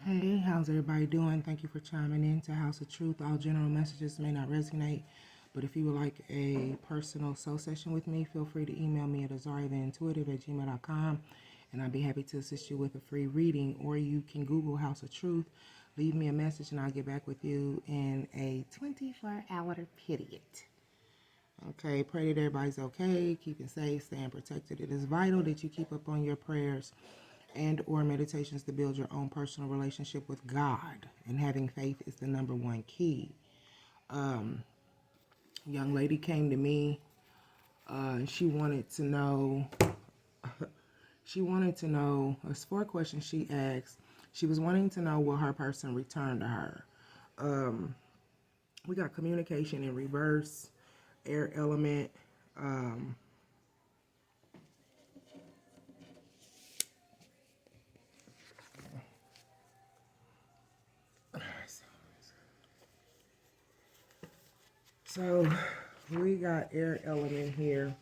Hey, how's everybody doing? Thank you for chiming in to House of Truth. All general messages may not resonate, but if you would like a personal soul session with me, feel free to email me at AZARIATHEINTUITIVE@gmail.com, and I'd be happy to assist you with a free reading. Or you can Google House of Truth, leave me a message, and I'll get back with you in a 24-hour period. Okay, pray that everybody's okay, keeping safe, staying protected. It is vital that you keep up on your prayers and or meditations to build your own personal relationship with God. And having faith is the number one key. Young lady came to me and she wanted to know, there's 4 questions she asked. She was wanting to know will her person return to her. We got communication in reverse, air element, so we got air element here,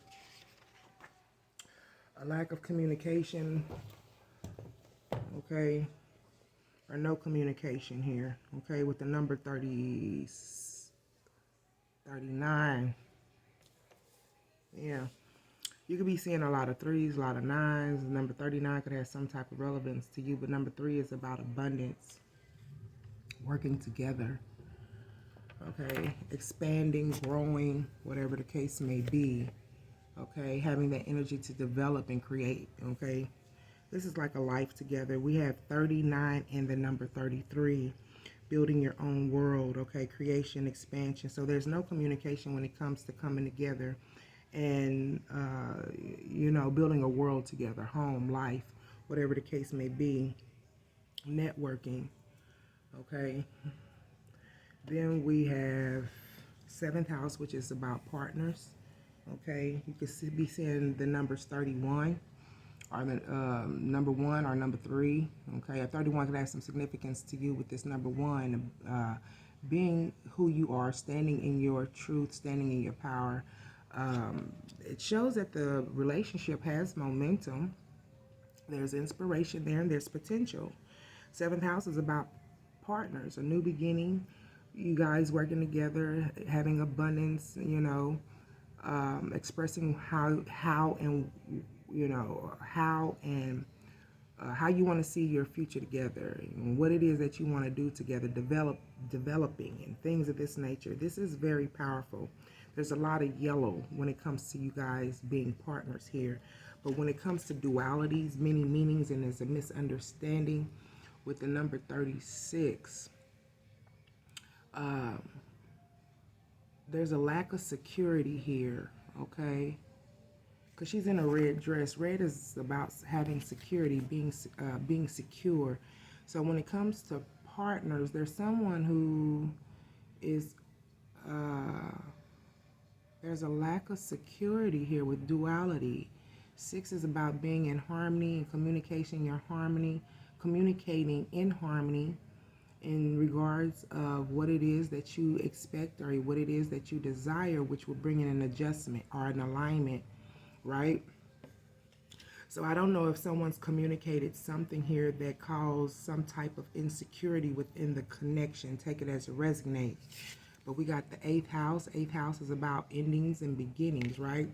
a lack of communication, okay, or no communication here, okay, with the number 39. Yeah, you could be seeing a lot of 3s, a lot of 9s. Number 39 could have some type of relevance to you, but number 3 is about abundance, working together, okay, expanding, growing, whatever the case may be, okay, having that energy to develop and create, okay. This is like a life together. We have 39 and the number 33, building your own world, okay, creation, expansion. So there's no communication when it comes to coming together and, building a world together, home, life, whatever the case may be, networking, okay. Then we have 7th house, which is about partners, okay. You could be seeing the numbers 31. Or the number 1 or number 3. Okay, a 31 could have some significance to you with this number 1, being who you are, standing in your truth, standing in your power. It shows that the relationship has momentum. There's inspiration there, and there's potential. 7th house is about partners, a new beginning. You guys working together, having abundance. Expressing how you want to see your future together, and what it is that you want to do together, developing, and things of this nature. This is very powerful. There's a lot of yellow when it comes to you guys being partners here, but when it comes to dualities, many meanings, and there's a misunderstanding with the number 36. There's a lack of security here, okay? Because she's in a red dress. Red is about having security, being secure. So when it comes to partners, there's someone who is, there's a lack of security here with duality. 6 is about being in harmony and communicating in harmony in regards of what it is that you expect or what it is that you desire, which will bring in an adjustment or an alignment, right? So I don't know if someone's communicated something here that caused some type of insecurity within the connection. Take it as it resonates. But we got the 8th house. 8th house is about endings and beginnings, right?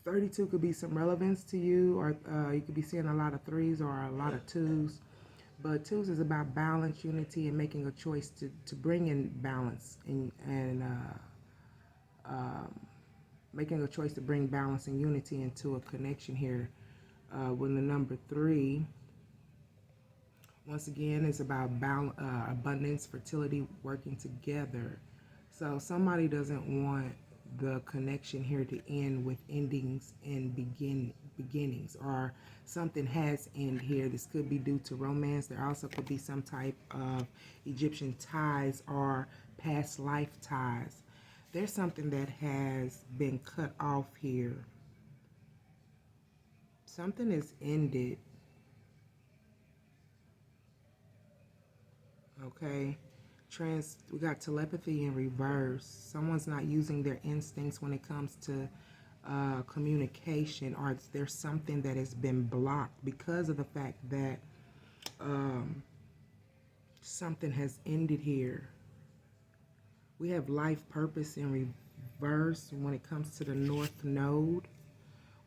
32 could be some relevance to you, or you could be seeing a lot of 3s or a lot of 2s. But 2s is about balance, unity, and making a choice to bring in balance and making a choice to bring balance and unity into a connection here. When the number 3, once again, is about abundance, fertility, working together. So somebody doesn't want the connection here to end with endings and beginnings, or something has end here. This could be due to romance. There also could be some type of Egyptian ties or past life ties. There's something that has been cut off here. Something is ended. Okay. We got telepathy in reverse. Someone's not using their instincts when it comes to communication, or there's something that has been blocked because of the fact that Something has ended here. We have life purpose in reverse when it comes to the North Node.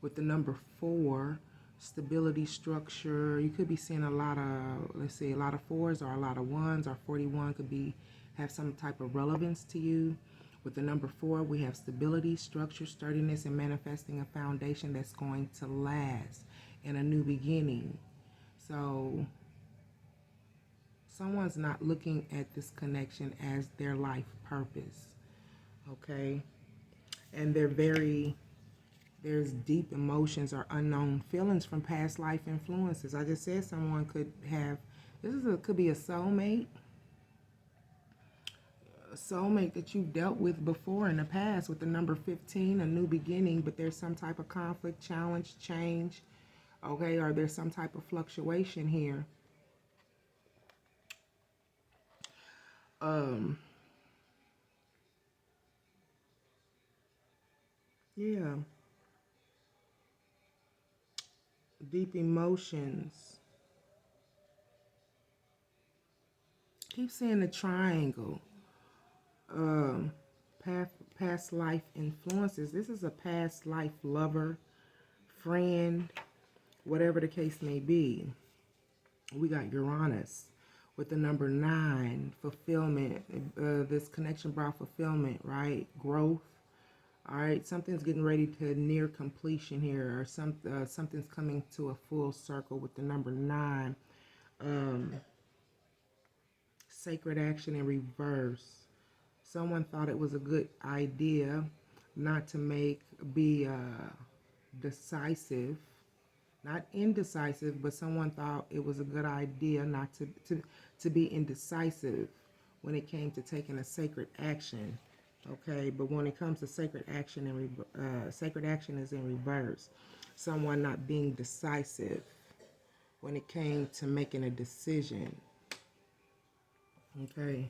With the number 4, stability, structure. You could be seeing a lot of, let's say, a lot of 4s or a lot of 1s, or 41 could be have some type of relevance to you. With the number 4, we have stability, structure, sturdiness, and manifesting a foundation that's going to last and a new beginning. So someone's not looking at this connection as their life purpose, okay? And there's deep emotions or unknown feelings from past life influences. I just said someone could have, could be a soulmate that you've dealt with before in the past. With the number 15, a new beginning, but there's some type of conflict, challenge, change, okay? Or there's some type of fluctuation here. Yeah. Deep emotions. Keep seeing the triangle. Past life influences. This is a past life lover, friend, whatever the case may be. We got Uranus with the number 9, fulfillment. This connection brought fulfillment, right? Growth. All right, something's getting ready to near completion here, or something's coming to a full circle with the number 9. Sacred action in reverse. Someone thought it was a good idea not to be decisive, not indecisive, but someone thought it was a good idea not to be indecisive when it came to taking a sacred action. Okay, but when it comes to sacred action is in reverse. Someone not being decisive when it came to making a decision. Okay.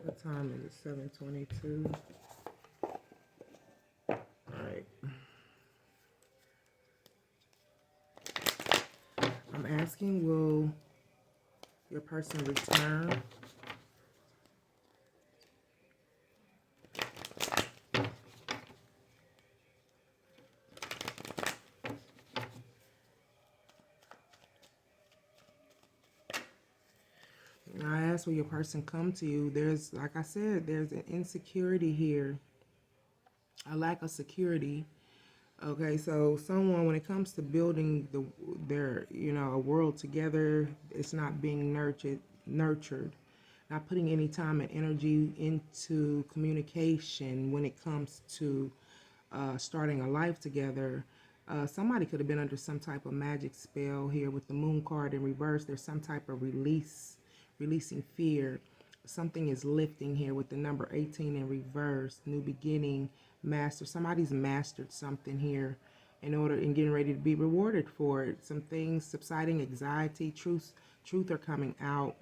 What time is it? 7:22. All right. I'm asking, will your person return? I asked, will your person come to you? There's, like I said, there's an insecurity here, a lack of security. Okay, so someone, when it comes to building a world together, it's not being nurtured, not putting any time and energy into communication when it comes to starting a life together. Somebody could have been under some type of magic spell here with the moon card in reverse. There's some type of releasing fear. Something is lifting here with the number 18 in reverse. New beginning, master. Somebody's mastered something here and getting ready to be rewarded for it. Some things, subsiding anxiety, truth are coming out.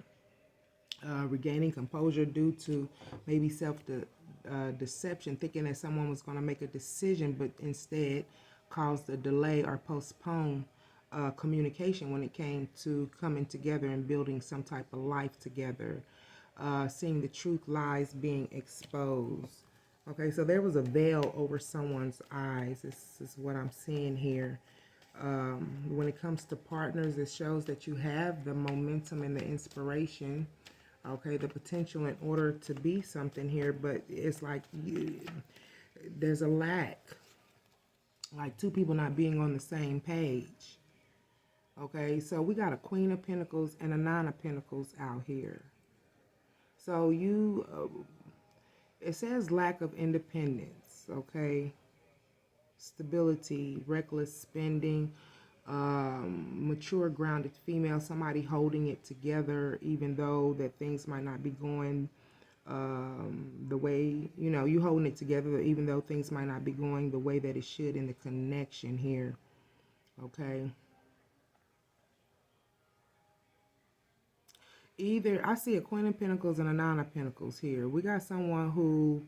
Regaining composure due to maybe self-deception, thinking that someone was going to make a decision, but instead caused a delay or postpone communication when it came to coming together and building some type of life together. Seeing the truth, lies being exposed. Okay, so there was a veil over someone's eyes. This is what I'm seeing here. When it comes to partners, it shows that you have the momentum and the inspiration, okay, the potential in order to be something here, but it's like there's a lack, like two people not being on the same page. Okay, so we got a Queen of Pentacles and a Nine of Pentacles out here. So it says lack of independence, okay, stability, reckless spending, mature, grounded female, somebody holding it together, even though that things might not be going the way, you holding it together, even though things might not be going the way that it should in the connection here, okay. I see a Queen of Pentacles and a Nine of Pentacles here. We got someone who,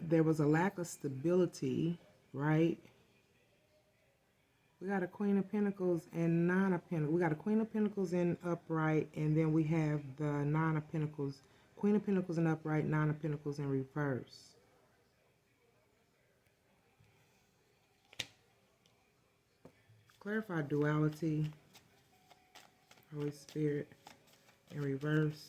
there was a lack of stability, right? We got a Queen of Pentacles and Nine of Pentacles. We got a Queen of Pentacles in upright, and then we have the Nine of Pentacles. Queen of Pentacles in upright, Nine of Pentacles in reverse. Clarify duality, Holy Spirit, in reverse.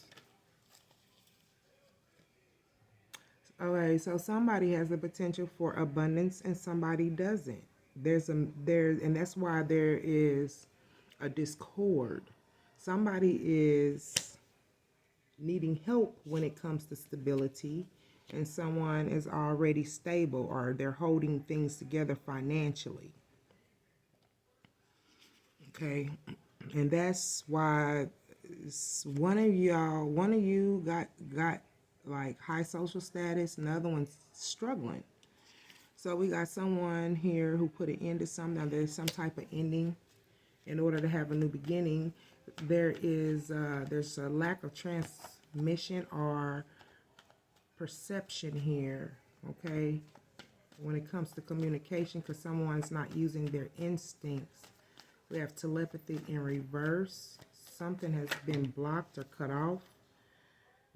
Okay, so somebody has the potential for abundance and somebody doesn't. And that's why there is a discord. Somebody is needing help when it comes to stability, and someone is already stable, or they're holding things together financially. Okay, and that's why one of you got like high social status, and the other one's struggling. So we got someone here who put an end to something. Now there's some type of ending in order to have a new beginning. There's a lack of transmission or perception here, okay, when it comes to communication, because someone's not using their instincts. We have telepathy in reverse. Something has been blocked or cut off.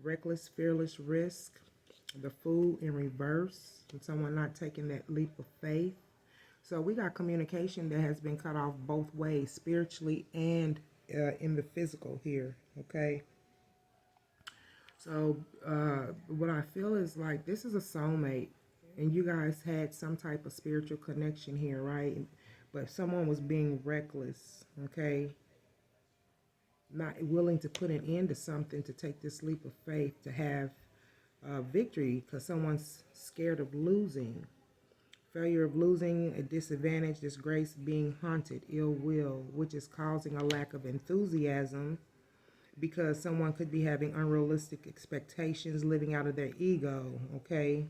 Reckless, fearless risk. The Fool in reverse, and someone not taking that leap of faith. So we got communication that has been cut off both ways, spiritually and in the physical here, okay? So what I feel is like this is a soulmate, and you guys had some type of spiritual connection here, right? But someone was being reckless, okay? Not willing to put an end to something, to take this leap of faith, to have victory, because someone's scared of losing. Failure of losing, a disadvantage, disgrace, being haunted, ill will, which is causing a lack of enthusiasm, because someone could be having unrealistic expectations, living out of their ego, okay,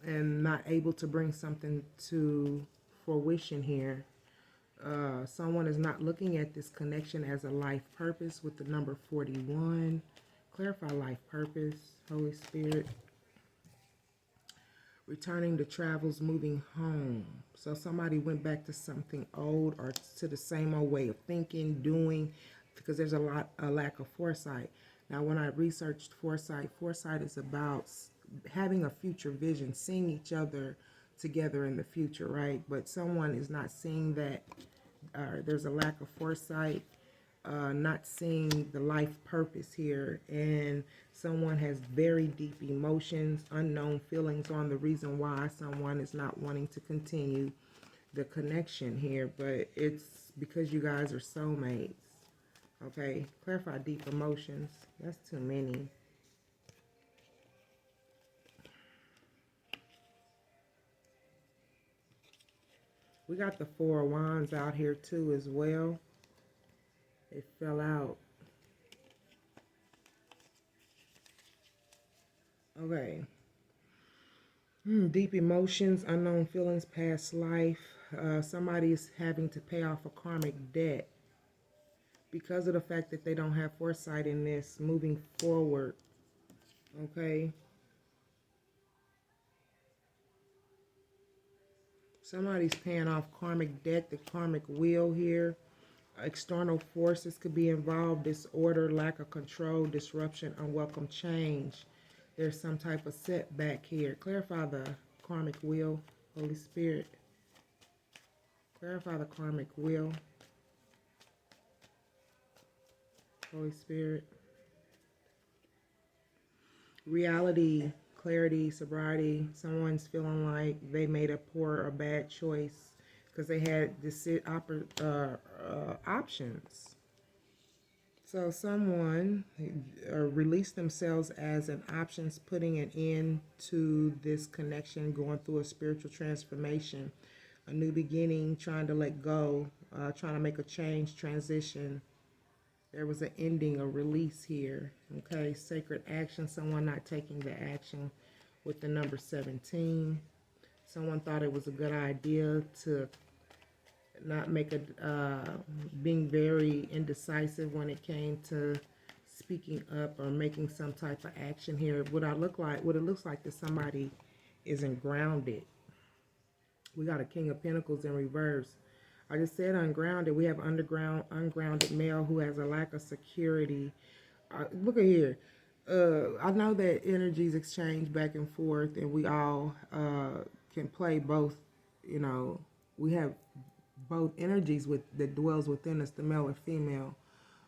and not able to bring something to fruition here. Someone is not looking at this connection as a life purpose with the number 41. Clarify life purpose, Holy Spirit. Returning to travels, moving home. So somebody went back to something old, or to the same old way of thinking, doing, because there's a lack of foresight. Now, when I researched foresight is about having a future vision, seeing each other together in the future, right? But someone is not seeing that. There's a lack of foresight, not seeing the life purpose here, and someone has very deep emotions, unknown feelings on the reason why someone is not wanting to continue the connection here, but it's because you guys are soulmates. Okay, clarify deep emotions. That's too many. We got the Four of Wands out here too as well. It fell out. Okay. Deep emotions, unknown feelings, past life. Somebody is having to pay off a karmic debt because of the fact that they don't have foresight in this moving forward. Okay. Somebody's paying off karmic debt, the karmic wheel here. External forces could be involved, disorder, lack of control, disruption, unwelcome change. There's some type of setback here. Clarify the karmic wheel, Holy Spirit. Clarify the karmic wheel, Holy Spirit. Reality, clarity, sobriety. Someone's feeling like they made a poor or bad choice because they had options. So someone released themselves as an options, putting an end to this connection, going through a spiritual transformation, a new beginning, trying to let go, trying to make a change, transition. There was an ending, a release here. Okay, sacred action, someone not taking the action with the number 17. Someone thought it was a good idea to not make being very indecisive when it came to speaking up or making some type of action here. What it looks like that somebody isn't grounded. We got a King of Pentacles in reverse. I just said ungrounded. We have ungrounded male who has a lack of security. Look at here. I know that energies exchange back and forth, and we all can play both. You know, we have both energies that dwells within us, the male or female.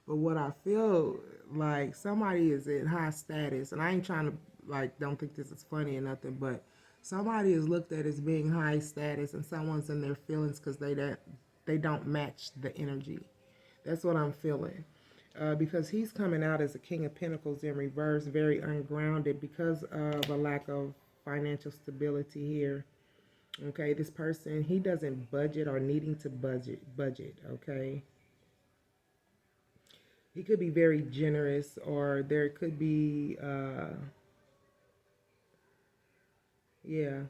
But what I feel like somebody is in high status, and I ain't trying to don't think this is funny or nothing, but somebody is looked at as being high status, and someone's in their feelings because they don't match the energy. That's what I'm feeling. Because he's coming out as a King of Pentacles in reverse, very ungrounded because of a lack of financial stability here. Okay, this person, he doesn't budget or needing to budget, okay? He could be very generous, or there could be, yeah.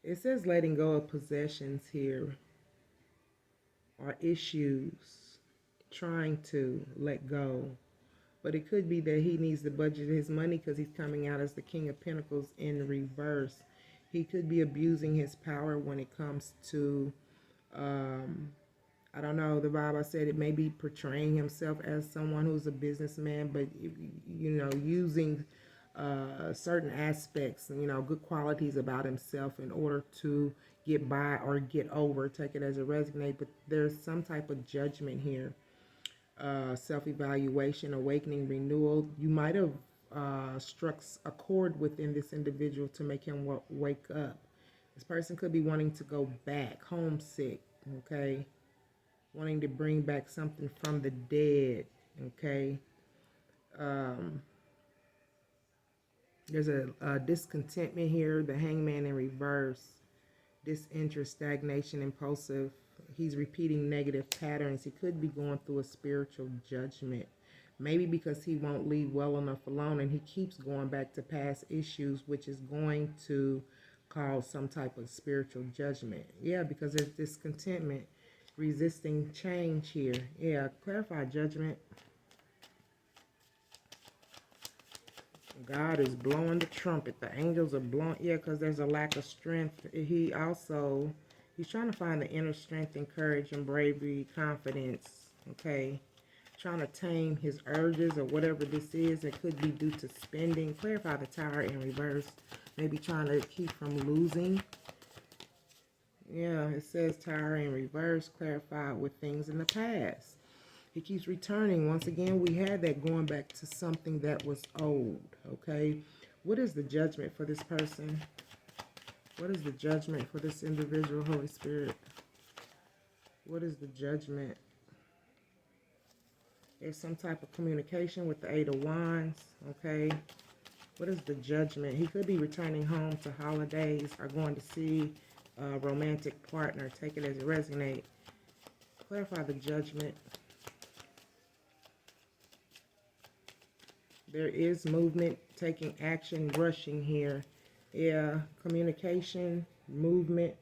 It says letting go of possessions here, or issues, trying to let go. But it could be that he needs to budget his money because he's coming out as the King of Pentacles in reverse. He could be abusing his power when it comes to, I don't know, the vibe I said, it may be portraying himself as someone who's a businessman, but, you know, using certain aspects, you know, good qualities about himself in order to get by or get over, take it as a resonate. But there's some type of judgment here. Self-evaluation, awakening, renewal. You might have struck a chord within this individual to make him wake up. This person could be wanting to go back, homesick, okay? Wanting to bring back something from the dead, okay? There's a discontentment here, the Hangman in reverse. Disinterest, stagnation, impulsive. He's repeating negative patterns. He could be going through a spiritual judgment. Maybe because he won't leave well enough alone, and he keeps going back to past issues, which is going to cause some type of spiritual judgment. Yeah, because there's discontentment, resisting change here. Yeah, clarify judgment. God is blowing the trumpet. The angels are blowing. Yeah, because there's a lack of strength. He's trying to find the inner strength and courage and bravery, confidence. Okay. Trying to tame his urges or whatever this is. It could be due to spending. Clarify the Tower in reverse. Maybe trying to keep from losing. Yeah, it says Tower in reverse. Clarify with things in the past. He keeps returning. Once again, we had that going back to something that was old, okay? What is the judgment for this person? What is the judgment for this individual, Holy Spirit? What is the judgment? There's some type of communication with the Eight of Wands, okay? What is the judgment? He could be returning home to holidays or going to see a romantic partner. Take it as it resonates. Clarify the judgment. There is movement, taking action, rushing here. Yeah, communication, movement.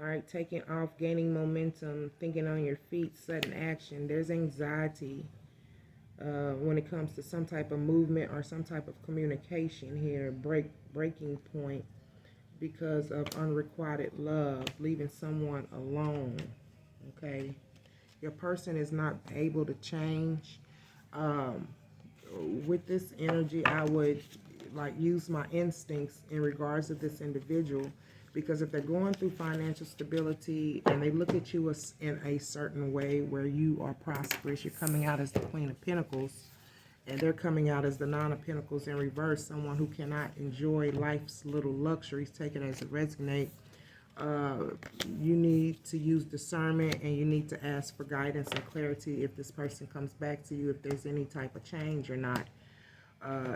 All right, taking off, gaining momentum, thinking on your feet, sudden action. There's anxiety when it comes to some type of movement or some type of communication here. Breaking point because of unrequited love, leaving someone alone. Okay, your person is not able to change. With this energy, I would use my instincts in regards to this individual, because if they're going through financial stability and they look at you as in a certain way where you are prosperous, you're coming out as the Queen of Pentacles and they're coming out as the Nine of Pentacles in reverse, someone who cannot enjoy life's little luxuries, take it as it resonates. You need to use discernment, and you need to ask for guidance and clarity if this person comes back to you, if there's any type of change or not.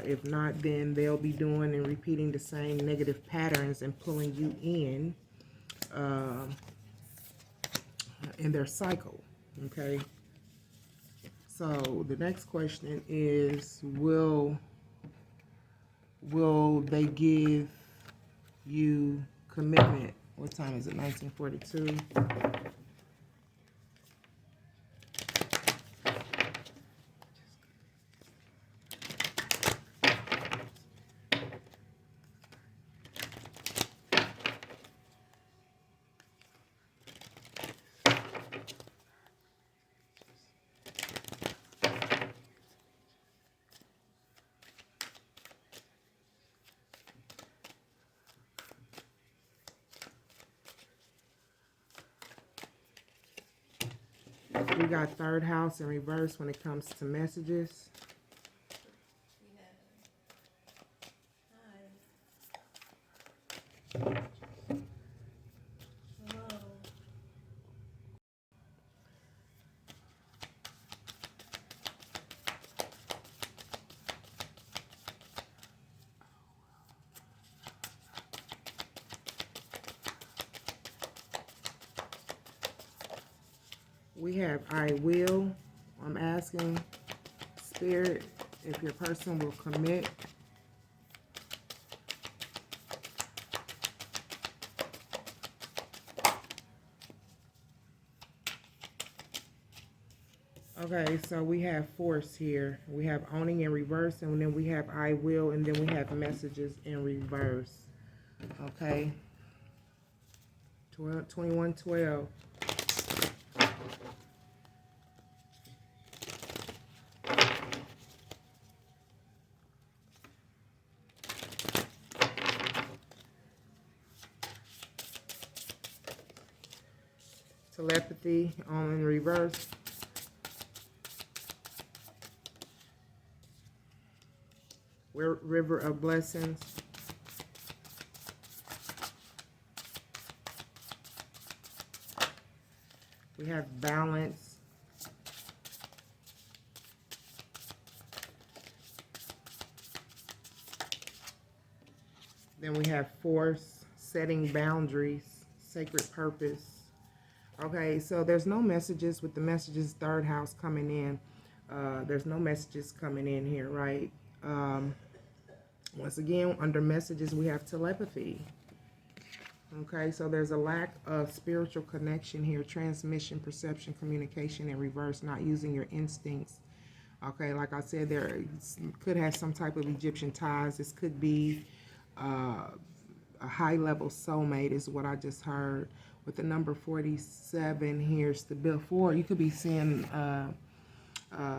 If not, then they'll be doing and repeating the same negative patterns and pulling you in their cycle. Okay. So the next question is, will they give you commitment? What time is it? 1942. We got third house in reverse when it comes to messages. We have I will. I'm asking Spirit if your person will commit. Okay, so we have force here. We have owning in reverse, and then we have I will, and then we have messages in reverse. Okay. 2112. Telepathy on in reverse. River of blessings. We have balance. Then we have force, setting boundaries, sacred purpose. Okay, so there's no messages with the messages third house coming in. There's no messages coming in here, right? Once again, under messages, we have telepathy. Okay, so there's a lack of spiritual connection here, transmission, perception, communication in reverse, not using your instincts. Okay, like I said, there could have some type of Egyptian ties. This could be a high-level soulmate is what I just heard. With the number 47 here, stability. You could be seeing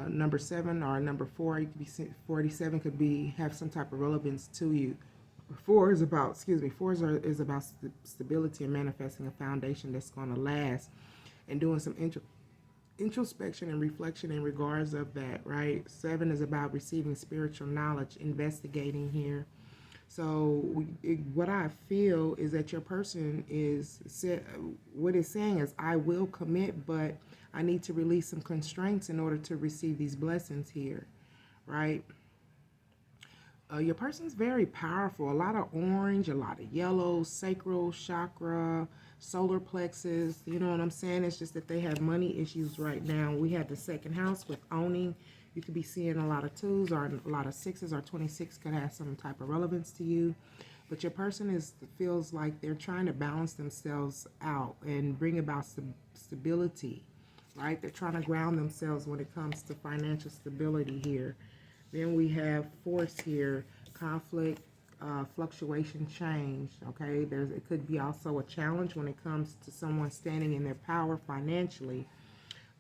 number 7 or number 4. You could be seeing 47 could be have some type of relevance to you. 4 is about, is about stability and manifesting a foundation that's going to last, and doing some introspection and reflection in regards of that, right? 7 is about receiving spiritual knowledge, investigating here. So what I feel is that your person is what it's saying is, I will commit, but I need to release some constraints in order to receive these blessings here, right? Your person's very powerful. A lot of orange, a lot of yellow, sacral chakra, solar plexus. You know what I'm saying? It's just that they have money issues right now. We have the second house with owning. You could be seeing a lot of 2s or a lot of 6s, or 26 could have some type of relevance to you. But your person feels like they're trying to balance themselves out and bring about stability, right? They're trying to ground themselves when it comes to financial stability here. Then we have force here, conflict, fluctuation, change. Okay, it could be also a challenge when it comes to someone standing in their power financially.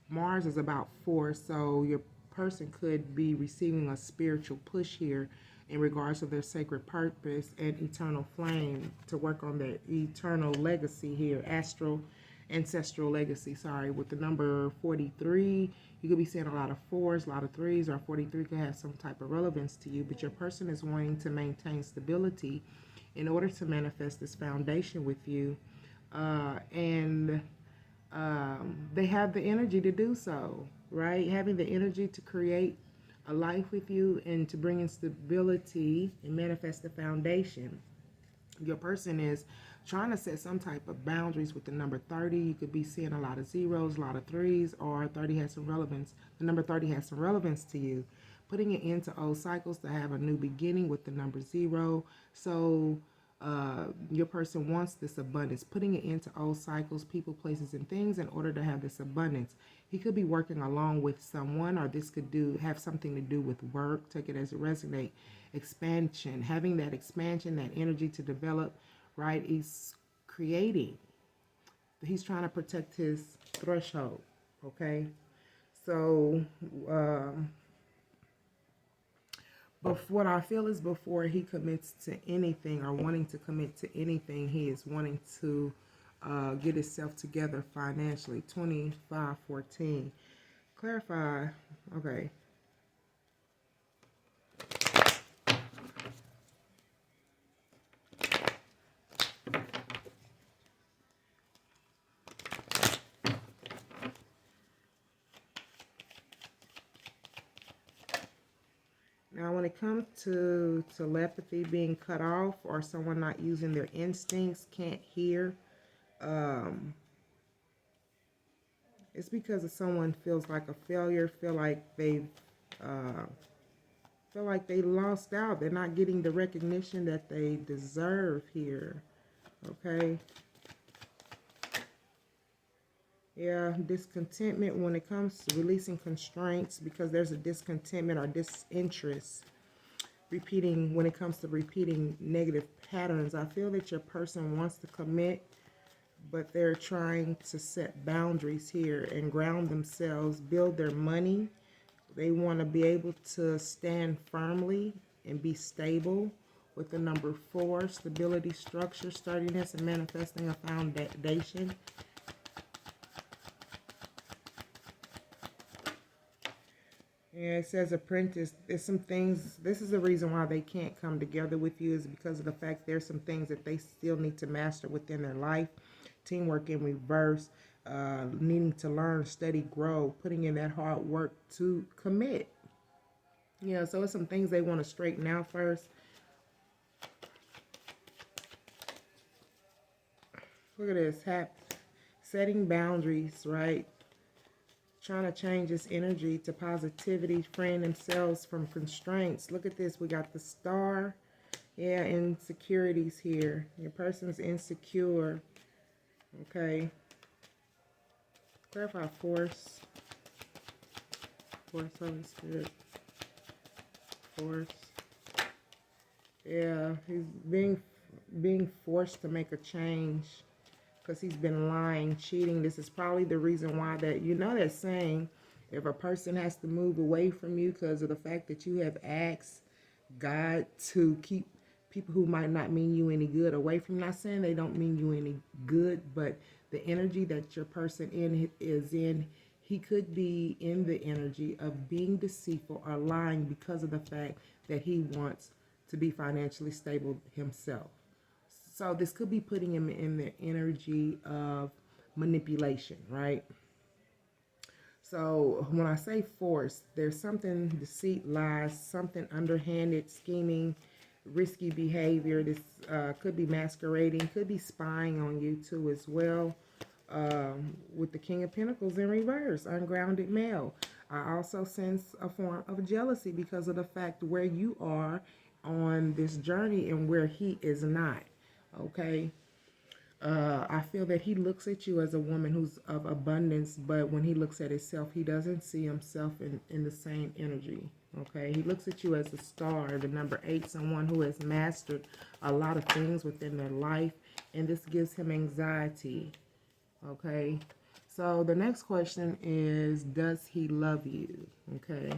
Mars is about force, so your person could be receiving a spiritual push here in regards to their sacred purpose and eternal flame to work on their eternal legacy here, ancestral legacy, with the number 43. You could be seeing a lot of 4s, a lot of 3s, or 43 could have some type of relevance to you, but your person is wanting to maintain stability in order to manifest this foundation with you, and they have the energy to do so, right? Having the energy to create a life with you and to bring in stability and manifest the foundation. Your person is trying to set some type of boundaries with the number 30. You could be seeing a lot of 0s, a lot of 3s, or 30 has some relevance. The number 30 has some relevance to you. Putting it into old cycles to have a new beginning with the number 0. So your person wants this abundance, putting it into old cycles, people, places, and things in order to have this abundance. He could be working along with someone, or this could have something to do with work. Take it as it resonates. Expansion, having that expansion, that energy to develop, right? He's creating. He's trying to protect his threshold, okay? So, but what I feel is before he commits to anything or wanting to commit to anything, he is wanting to get itself together financially. 2514. Clarify. Okay. Now, when it comes to telepathy being cut off or someone not using their instincts, can't hear, it's because of someone feels like a failure, uh, feel like they lost out. They're not getting the recognition that they deserve here. Okay. Yeah, discontentment when it comes to releasing constraints, because there's a discontentment or disinterest repeating when it comes to repeating negative patterns. I feel that your person wants to commit, but they're trying to set boundaries here and ground themselves, build their money. They want to be able to stand firmly and be stable with the number 4, stability, structure, sturdiness, and manifesting a foundation. Yeah, it says apprentice. There's some things, this is the reason why they can't come together with you, is because of the fact there's some things that they still need to master within their life. Teamwork in reverse, needing to learn, study, grow, putting in that hard work to commit. Yeah, so it's some things they want to straighten out first. Look at this, setting boundaries, right? Trying to change this energy to positivity, freeing themselves from constraints. Look at this. We got the star. Yeah, insecurities here. Your person's insecure. Okay. Clarify force. Force, Holy Spirit. Force. Yeah, he's being forced to make a change because he's been lying, cheating. This is probably the reason why that, you know, that saying, if a person has to move away from you because of the fact that you have asked God to keep people who might not mean you any good away from you. Not saying they don't mean you any good, but the energy that your person is in, he could be in the energy of being deceitful or lying because of the fact that he wants to be financially stable himself. So this could be putting him in the energy of manipulation, right? So when I say force, there's something, deceit, lies, something underhanded, scheming, risky behavior. This could be masquerading, could be spying on you too as well. With the King of Pentacles in reverse, ungrounded male. I also sense a form of jealousy because of the fact where you are on this journey and where he is not. Okay. I feel that he looks at you as a woman who's of abundance, but when he looks at himself, he doesn't see himself in the same energy. Okay, he looks at you as a star, the number 8, someone who has mastered a lot of things within their life, and this gives him anxiety. Okay, so the next question is, does he love you? Okay.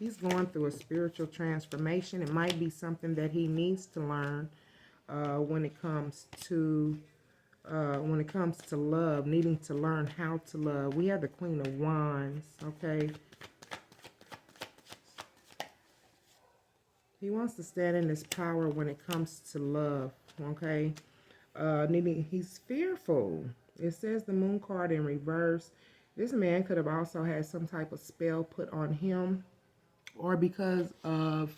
He's going through a spiritual transformation. It might be something that he needs to learn when it comes to love, needing to learn how to love. We have the Queen of Wands, okay? He wants to stand in his power when it comes to love, okay? He's fearful. It says the Moon card in reverse. This man could have also had some type of spell put on him, or because of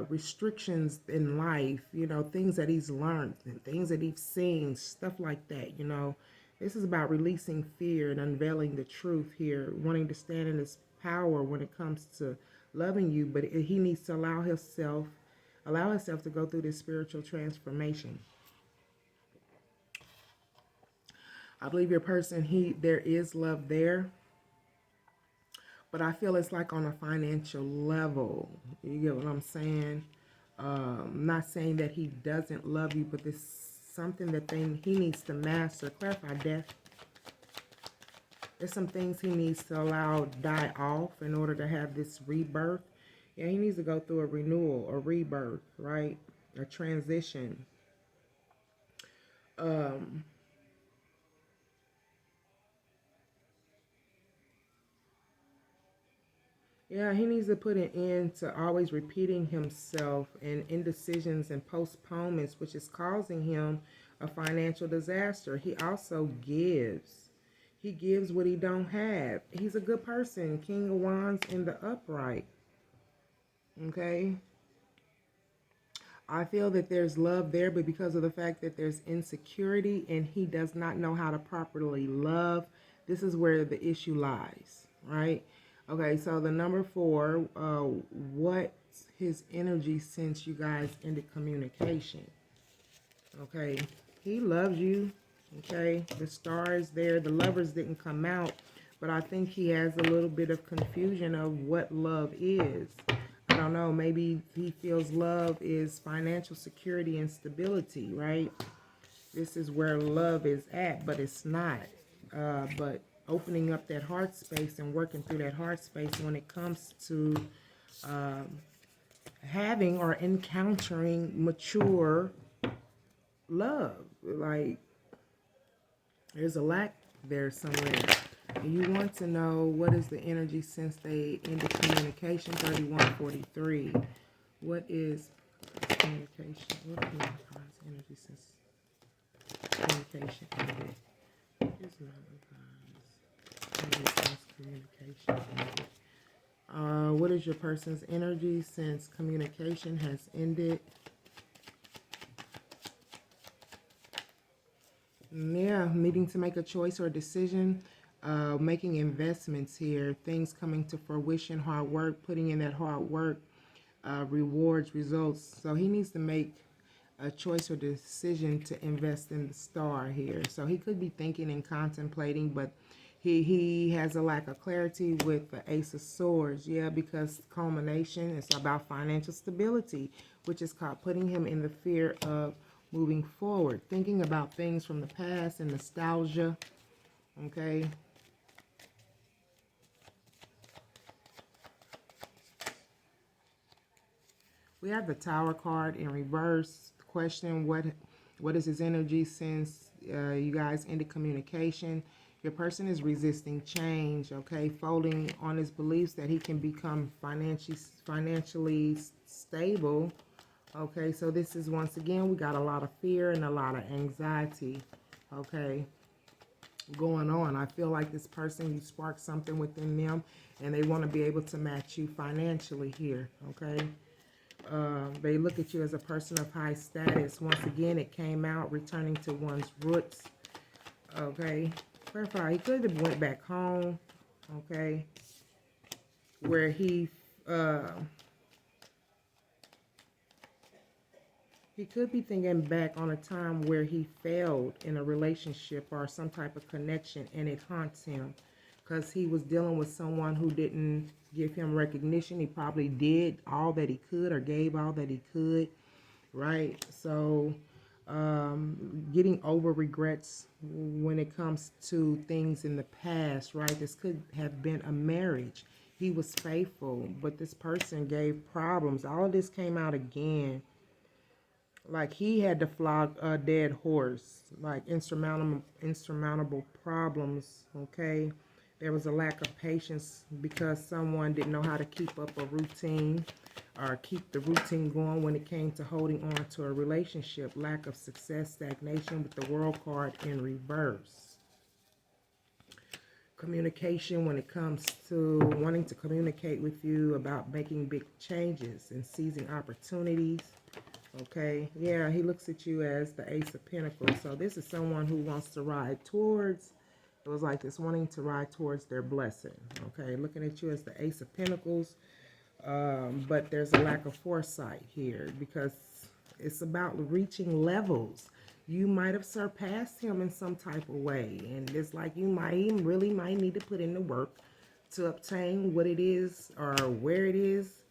restrictions in life, you know, things that he's learned and things that he's seen, stuff like that, you know. This is about releasing fear and unveiling the truth here, wanting to stand in his power when it comes to loving you, but he needs to allow himself to go through this spiritual transformation. I believe your person, there is love there, but I feel it's like on a financial level. You get what I'm saying? I'm not saying that he doesn't love you, but there's something that he needs to master. Clarify death. There's some things he needs to allow die off in order to have this rebirth. Yeah, he needs to go through a renewal, a rebirth, right? A transition. Yeah, he needs to put an end to always repeating himself and indecisions and postponements, which is causing him a financial disaster. He also gives. He gives what he don't have. He's a good person. King of Wands in the upright. Okay? I feel that there's love there, but because of the fact that there's insecurity and he does not know how to properly love, this is where the issue lies, right? Okay, so the number 4, what's his energy since you guys ended communication? Okay, he loves you. Okay, the star is there. The lovers didn't come out, but I think he has a little bit of confusion of what love is. I don't know, maybe he feels love is financial security and stability, right? This is where love is at, but it's not. But opening up that heart space and working through that heart space when it comes to having or encountering mature love. Like, there's a lack there somewhere. You want to know what is the energy since they ended communication. 3143. What is communication? What is Malachi's energy since communication ended? What is Malachi's energy since communication ended? What is your person's energy since communication has ended? Yeah, needing to make a choice or a decision, making investments here, things coming to fruition, hard work, putting in that hard work, rewards, results. So he needs to make a choice or decision to invest in the star here. So he could be thinking and contemplating, but he has a lack of clarity with the Ace of Swords. Yeah, because culmination is about financial stability, which is called putting him in the fear of moving forward, thinking about things from the past and nostalgia. Okay. We have the Tower card in reverse. Question, what is his energy since you guys ended communication? Your person is resisting change, okay? Folding on his beliefs that he can become financially stable. Okay, so this is, once again, we got a lot of fear and a lot of anxiety, okay, going on. I feel like this person, you spark something within them and they want to be able to match you financially here, okay? They look at you as a person of high status. Once again, it came out, returning to one's roots, okay? Clarify, he could have went back home, okay, where he could be thinking back on a time where he failed in a relationship or some type of connection, and it haunts him because he was dealing with someone who didn't give him recognition. He probably did all that he could or gave all that he could, right? So getting over regrets when it comes to things in the past, right? This could have been a marriage. He was faithful, but this person gave problems. All of this came out again. Like he had to flog a dead horse, like insurmountable problems, okay? There was a lack of patience because someone didn't know how to keep up a routine or keep the routine going when it came to holding on to a relationship. Lack of success, stagnation with the World card in reverse. Communication when it comes to wanting to communicate with you about making big changes and seizing opportunities. Okay, yeah, he looks at you as the Ace of Pentacles. So this is someone who wants to ride towards, it was like this, wanting to ride towards their blessing. Okay, looking at you as the Ace of Pentacles. But there's a lack of foresight here because it's about reaching levels. You might have surpassed him in some type of way. And it's like you really might need to put in the work to obtain what it is or where it is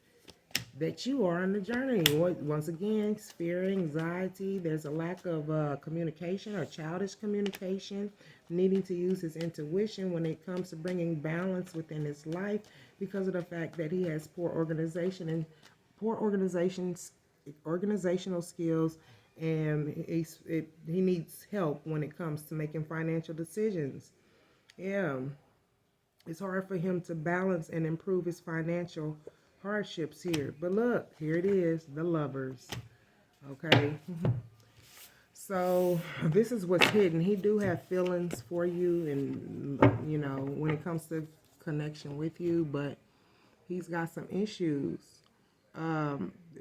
that you are on the journey. Once again, fear, anxiety, there's a lack of communication or childish communication, needing to use his intuition when it comes to bringing balance within his life because of the fact that he has poor organization and poor organizational skills, and he needs help when it comes to making financial decisions. Yeah, it's hard for him to balance and improve his financial hardships here. But look, here it is, the lovers. Okay. So this is what's hidden. He do have feelings for you, and when it comes to connection with you, but he's got some issues.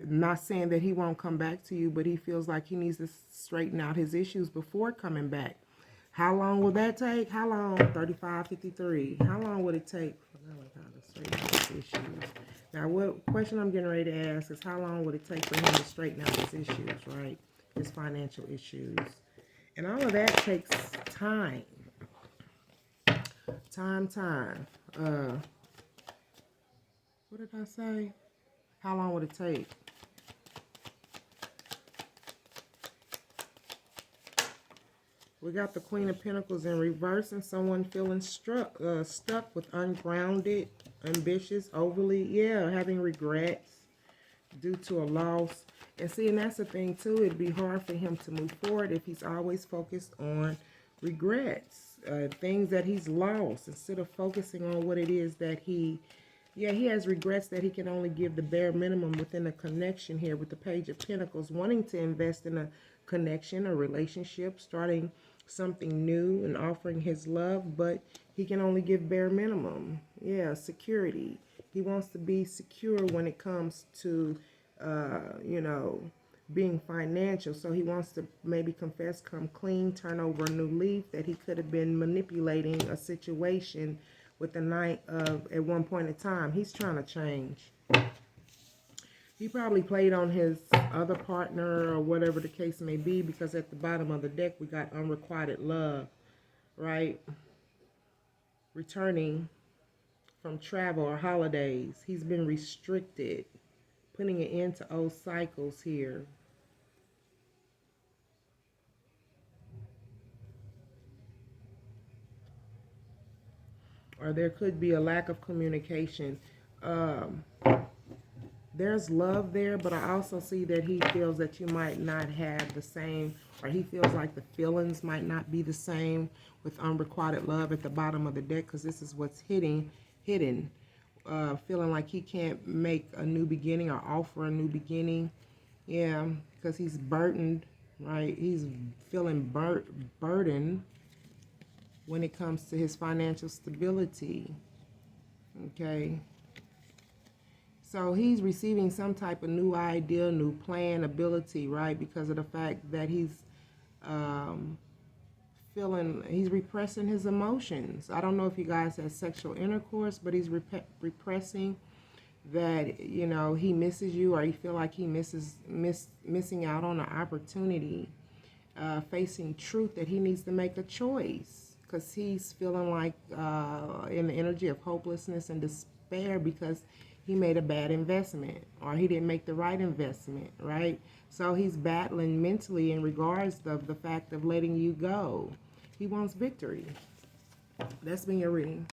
Not saying that he won't come back to you, but he feels like he needs to straighten out his issues before coming back. How long will that take? How long? 3553. How long would it take for Valentine to straighten out his issues? Now, what question I'm getting ready to ask is how long would it take for him to straighten out his issues, right? His financial issues. And all of that takes time. Time. What did I say? How long would it take? We got the Queen of Pentacles in reverse and someone feeling stuck with ungrounded, ambitious, overly, having regrets due to a loss. And see, and that's the thing too, it'd be hard for him to move forward if he's always focused on regrets, things that he's lost, instead of focusing on what it is that he has regrets that he can only give the bare minimum within a connection here with the Page of Pentacles, wanting to invest in a connection, a relationship, starting something new and offering his love, but he can only give bare minimum. Security. He wants to be secure when it comes to, being financial. So he wants to maybe confess, come clean, turn over a new leaf, that he could have been manipulating a situation with the Knight of, at one point in time. He's trying to change. He probably played on his other partner or whatever the case may be, because at the bottom of the deck we got unrequited love, right? Returning from travel or holidays. He's been restricted, putting an end to old cycles here. Or there could be a lack of communication. There's love there, but I also see that he feels that you might not have the same, or he feels like the feelings might not be the same with unrequited love at the bottom of the deck, because this is what's hidden. Feeling like he can't make a new beginning or offer a new beginning. Yeah, because he's burdened, right? He's feeling burdened when it comes to his financial stability. Okay. So he's receiving some type of new idea, new plan, ability, right? Because of the fact that he's he's repressing his emotions. I don't know if you guys have sexual intercourse, but he's repressing that, he misses you, or he feel like he missing out on an opportunity, facing truth that he needs to make a choice, because he's feeling like in the energy of hopelessness and despair because he made a bad investment, or he didn't make the right investment, right? So he's battling mentally in regards of the fact of letting you go. He wants victory. That's been your reading.